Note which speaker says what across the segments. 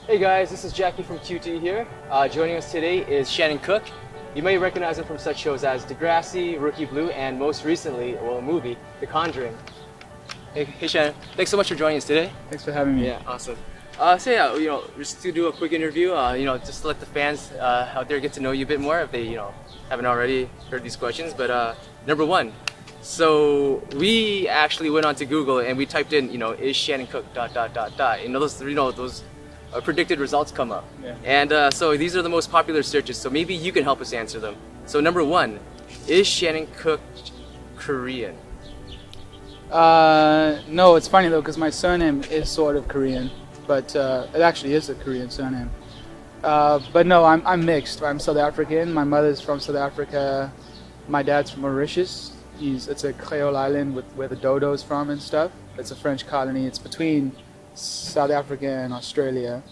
Speaker 1: Hey guys, this is Jackie from QT here. Joining us today is Shannon Kook. You may recognize him from such shows as Degrassi, Rookie Blue, and most recently, well, a movie, The Conjuring. Hey Shannon, thanks so much for joining us today.
Speaker 2: Thanks for having me.
Speaker 1: Yeah, awesome. So yeah, just to do a quick interview, just to let the fans out there get to know you a bit more if they, haven't already heard these questions. But number one, so we actually went onto Google and we typed in, is Shannon Kook ... those predicted results come up.
Speaker 2: Yeah.
Speaker 1: And so these are the most popular searches. So maybe you can help us answer them. So number one, is Shannon Kook Korean?
Speaker 2: No, it's funny though because my surname is sort of Korean, but it actually is a Korean surname. But no, I'm mixed. I'm South African. My mother's from South Africa. My dad's from Mauritius. It's a Creole island where the dodo's from and stuff. It's a French colony. It's between South Africa and Australia.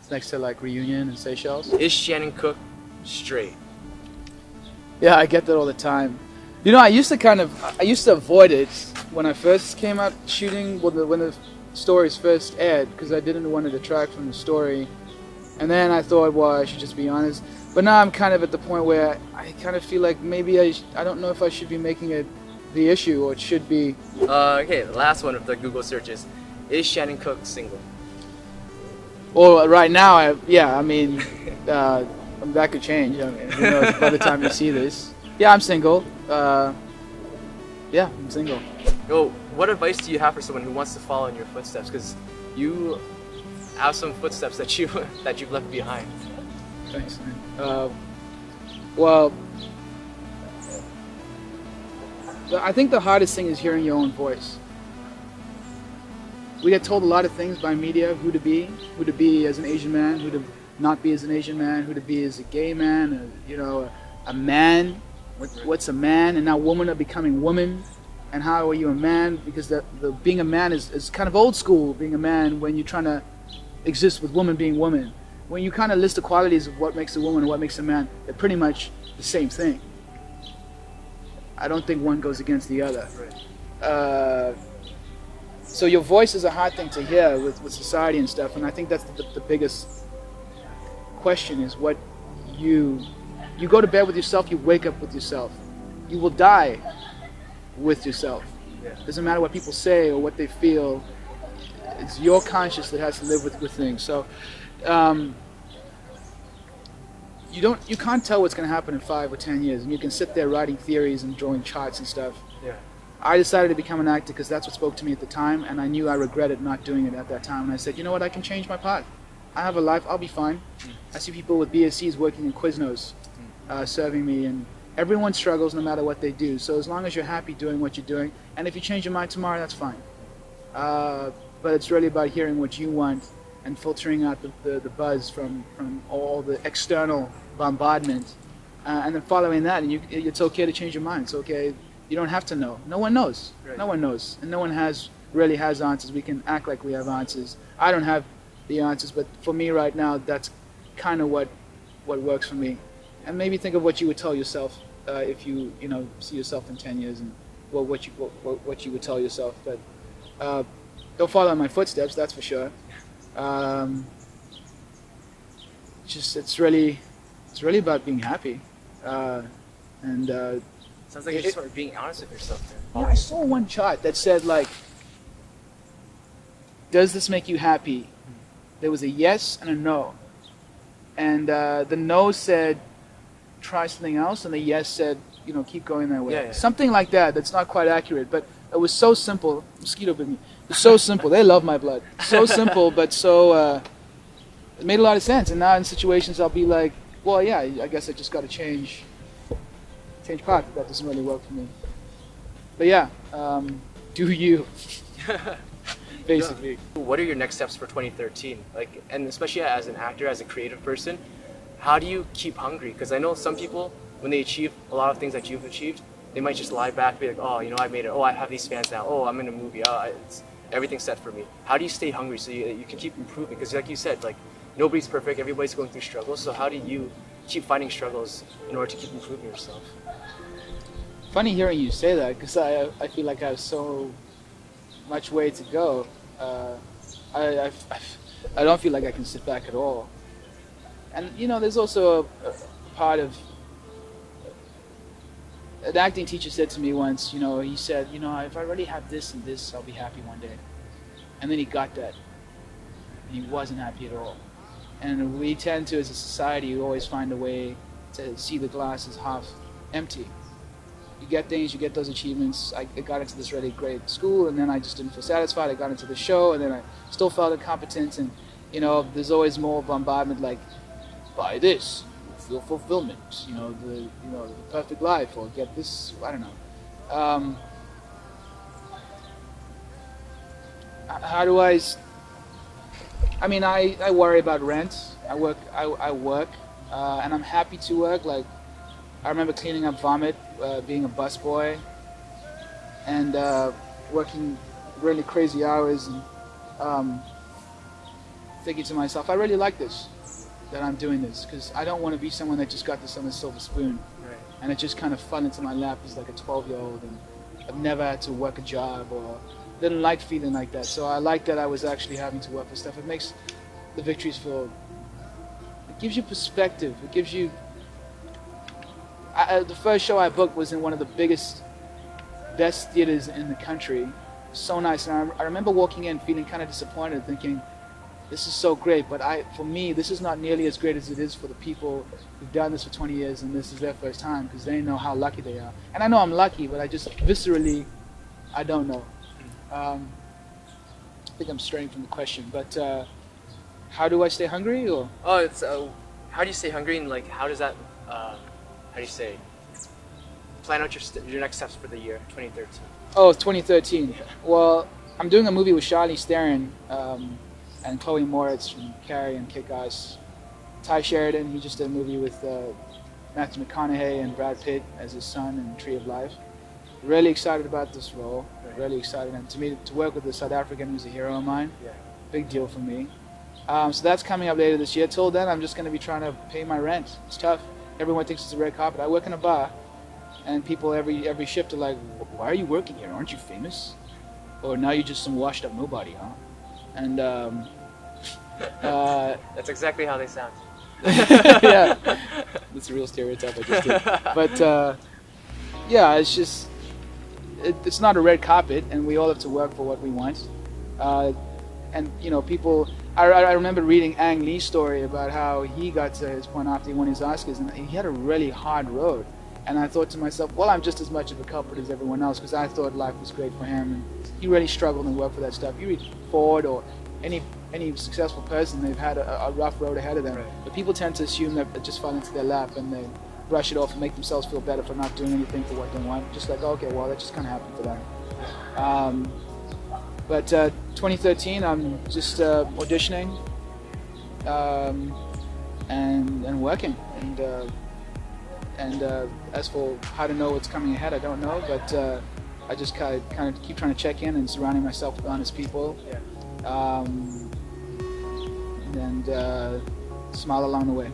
Speaker 2: It's next to like Reunion and Seychelles.
Speaker 1: Is Shannon Kook straight?
Speaker 2: Yeah, I get that all the time. I used to avoid it when I first came out shooting, when the stories first aired, because I didn't want to detract from the story. And then I thought, well, I should just be honest. But now I'm kind of at the point where I kind of feel like maybe I don't know if I should be making it the issue or it should be.
Speaker 1: Okay, the last one of the Google searches. Is Shannon Kook single?
Speaker 2: Well, right now, that could change. Who knows by the time you see this. Yeah, I'm single. Yeah, I'm single.
Speaker 1: Oh, what advice do you have for someone who wants to follow in your footsteps? Because you have some footsteps that you've left behind.
Speaker 2: Thanks, man. Well, I think the hardest thing is hearing your own voice. We get told a lot of things by media: who to be as an Asian man, who to not be as an Asian man, who to be as a gay man, a man. What's a man? And now women are becoming women. And how are you a man? Because the being a man is kind of old school. Being a man when you're trying to exist with women being women. When you kind of list the qualities of what makes a woman and what makes a man, they're pretty much the same thing. I don't think one goes against the other. So your voice is a hard thing to hear with society and stuff, and I think that's the biggest question is what you go to bed with yourself, you wake up with yourself. You will die with yourself. Doesn't matter what people say or what they feel. It's your conscience that has to live with things. So you can't tell what's going to happen in 5 or 10 years, and you can sit there writing theories and drawing charts and stuff.
Speaker 1: Yeah.
Speaker 2: I decided to become an actor because that's what spoke to me at the time, and I knew I regretted not doing it at that time. And I said, you know what, I can change my path. I have a life, I'll be fine. I see people with BSCs working in Quiznos, serving me, and everyone struggles no matter what they do. So as long as you're happy doing what you're doing, and if you change your mind tomorrow, that's fine. But it's really about hearing what you want and filtering out the buzz from all the external bombardment, and then following that. And it's okay to change your mind. It's okay. You don't have to know. No one knows. Right. No one knows, and no one really has answers. We can act like we have answers. I don't have the answers, but for me right now, that's kind of what works for me. And maybe think of what you would tell yourself if you see yourself in 10 years, and what you would tell yourself. But don't follow in my footsteps, that's for sure. It's really about being happy, and.
Speaker 1: Sounds like you're just sort of being honest with yourself there.
Speaker 2: Yeah, I saw one chart that said, like, does this make you happy? There was a yes and a no. And the no said, try something else, and the yes said, keep going that way.
Speaker 1: Yeah.
Speaker 2: Something like that. That's not quite accurate, but it was so simple. Mosquito bit me. It was so simple. They love my blood. So simple, but so it made a lot of sense. And now in situations I'll be like, well, yeah, I guess I just got to change path. That doesn't really work for me. But yeah, do you? Basically.
Speaker 1: What are your next steps for 2013? And especially as an actor, as a creative person, how do you keep hungry? Because I know some people, when they achieve a lot of things that you've achieved, they might just lie back, be like, oh, I made it. Oh, I have these fans now. Oh, I'm in a movie. Oh, everything's set for me. How do you stay hungry so you can keep improving? Because like you said, nobody's perfect. Everybody's going through struggles. So how do you keep finding struggles in order to keep improving yourself?
Speaker 2: Funny hearing you say that, because I feel like I have so much way to go. I don't feel like I can sit back at all. And you know, there's also a part of an acting teacher said to me once, you know, he said, you know, if I really have this and this, I'll be happy one day. And then he got that. And he wasn't happy at all. And we tend to, as a society, we always find a way to see the glass as half empty. You get things, you get those achievements. I got into this really great school, and then I just didn't feel satisfied. I got into the show, and then I still felt incompetent. And you know, there's always more bombardment, like, buy this, feel fulfillment. You know, the perfect life, or get this. I don't know. How do I? I mean, I worry about rent. I work, and I'm happy to work. Like, I remember cleaning up vomit, being a busboy, and working really crazy hours, and thinking to myself, I really like this, that I'm doing this, because I don't want to be someone that just got this on a silver spoon,
Speaker 1: Right.
Speaker 2: and it just kind of fell into my lap as like a 12-year-old, and I've never had to work a job, or didn't like feeling like that. So I like that I was actually having to work for stuff. It makes the victories feel, it gives you perspective. It gives you, the first show I booked was in one of the biggest, best theaters in the country. So nice. And I remember walking in feeling kind of disappointed, thinking, this is so great, but for me, this is not nearly as great as it is for the people who've done this for 20 years and this is their first time, because they know how lucky they are. And I know I'm lucky, but I just viscerally, I don't know. I think I'm straying from the question, but how do I stay hungry? Or
Speaker 1: Oh, it's how do you stay hungry, and like how does that how do you say plan out your next steps for the year 2013?
Speaker 2: Oh, it's 2013. Well, I'm doing a movie with Charlize Theron and Chloe Moritz from Carrie and Kick-Ass. Ty Sheridan, he just did a movie with Matthew McConaughey and Brad Pitt as his son in Tree of Life. Really excited about this role.
Speaker 1: Right.
Speaker 2: Really excited, and to work with a South African who's a hero of mine,
Speaker 1: Yeah.
Speaker 2: big deal for me. So that's coming up later this year. Till then, I'm just going to be trying to pay my rent. It's tough. Everyone thinks it's a red carpet. I work in a bar, and people every shift are like, "Why are you working here? Aren't you famous? Or now you're just some washed up nobody, huh?" And
Speaker 1: That's exactly how they sound.
Speaker 2: yeah, that's a real stereotype I just did. But yeah, it's just it's not a red carpet, and we all have to work for what we want. And you know, people. I remember reading Ang Lee's story about how he got to his point after he won his Oscars, and he had a really hard road. And I thought to myself, well, I'm just as much of a culprit as everyone else, because I thought life was great for him, and he really struggled and worked for that stuff. You read Ford or any successful person, they've had a rough road ahead of them.
Speaker 1: Right.
Speaker 2: But people tend to assume that it just fell into their lap, and they brush it off and make themselves feel better for not doing anything for what they want. Just like, okay, well, that just kind of happened for them. But 2013, I'm just auditioning and working. And as for how to know what's coming ahead, I don't know. But I just kind of keep trying to check in and surrounding myself with honest people.
Speaker 1: Yeah.
Speaker 2: And smile along the way.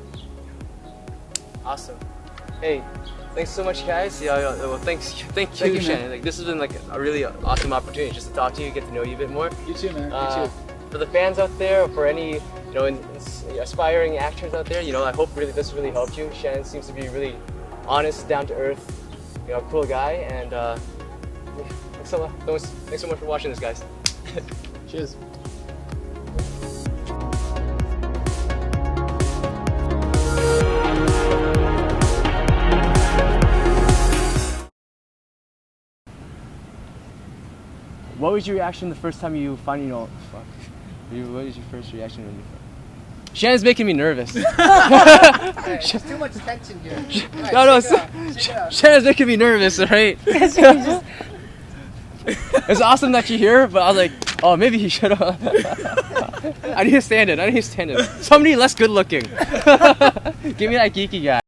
Speaker 1: Awesome. Hey, thanks so much, guys. Yeah, well, thank you,
Speaker 2: you,
Speaker 1: Shannon.
Speaker 2: man.
Speaker 1: Like, this has been like a really awesome opportunity just to talk to you, get to know you a bit more.
Speaker 2: You too, man. You too.
Speaker 1: For the fans out there, or for any aspiring actors out there, I hope really this really helped you. Shannon seems to be really honest, down to earth, cool guy, and thanks so much for watching this, guys.
Speaker 2: Cheers.
Speaker 1: What was your reaction the first time you finally what was your first reaction when you? Shannon's making me nervous.
Speaker 3: Hey, there's too much tension here. Right,
Speaker 1: No,
Speaker 3: shake it out.
Speaker 1: Shannon's making me nervous, alright? It's awesome that you're here, but I was like, oh, maybe he should have. I need to stand it. Somebody less good looking. Give me that geeky guy.